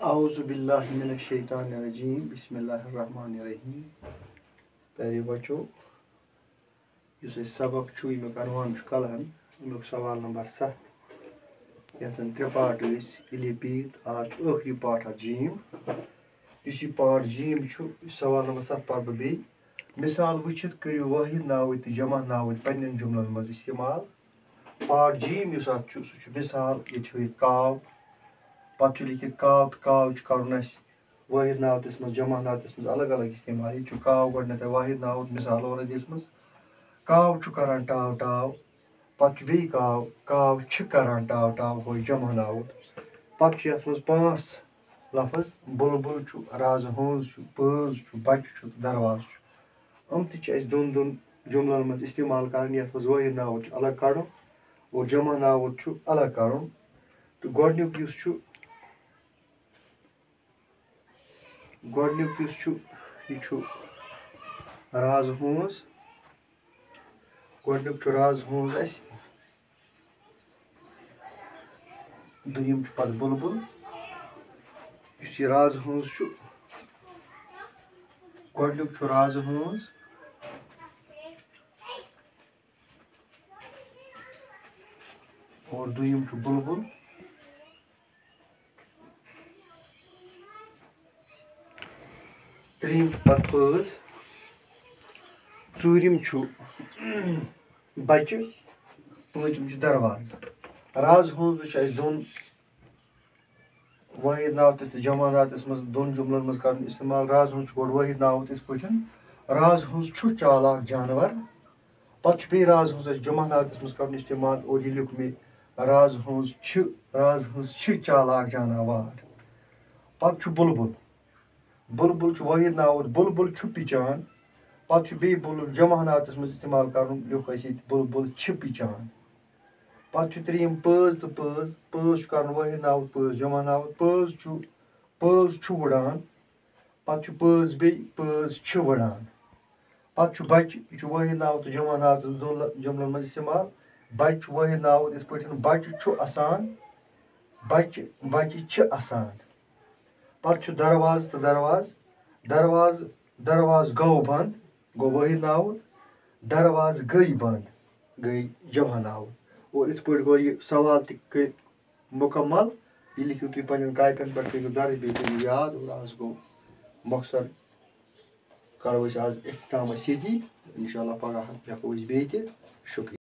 औज़ुबिल्लाहिमिनश्शैतानिर्रजीम बिस्मिल्लाहिर्रहमानिर्रहीम। प्यारे बच्चों, इस सबक यमुक अनवान कलहन अमुक सवाल नंबर 7 यथ 3 पार्ट इले बीत आज आखिरी पार्ट जीम। इस पार्ट जीम सवाल नंबर 7 पर बे मिसाल वुचित करियो वाहिद नावत तो जमा नावत पन्न जुमलन मज इस्तेमाल। पार्ट जीम मिसाल ये काव पे लिखित काव तो काव कर वाहिद नावतस मज जमा नावतस मज अलग अलग इस्तेमाल। ये काव गो वाहिद नावत मिसाल और मज काव कर टाव टाव पे बे काव काव कर टाव टाव गो जमा नावत। पे ये मज 5 लफज बुलबुल राज हंस पज बच दरवाज दोन दोन जुमलन मज इस्तेमाल कर वाहिद नावत अलग कड़ और जमा नावत अलग कड़। तो गोडनुक राज हंस राज हंस दुयम पत बुलबुल। इस राज हंस गोडनुक राज हंस और दुयम बुलबुल। त्रीम पत पज चूरिम बच्चे पूंचम दरवाज। राज हंस दोन वाहिद नावतस तो जमा नावतस मज दोन जुमलन मज कर इस्तेमाल। राज हंस गो वाहिद नावत राज हंस चालाक जानवर। पे राज हंस जमा नावतस मज कर इस्तेमाल और ये लिख मे राज हंस चालाक जानवर। पे बुलबुल बुलबुल वाहिद नावत बुलबुल पिचान। पे बुलबुल जमा नावतस मज इस्तेमाल कर लिख बुलबुल पिचान। पे त्रीम पज तो पज कर वाहिद नावत पज जमा नावत पज वुड़ान। पे पज बे पज वुड़ान। पे बच यह वाहिद नावत तो जमा नावत दोन जुमलन मज इस्तेमाल। बच वाहिद नावत इत बच असान बच असान। पे दरवाज तो दरवाज गो बंद गो वाहिद नावत। दरवाज गई बंद गई जमा नावत। और इत गो यह सवाल त मुकम्मल। यह लिखियो तुम पे कापियन पे दर्ज बे याद। और आज गो मकसद करो आज इख्तिताम ये इंशाल्लाह पगह हेको बे शुक्रिया।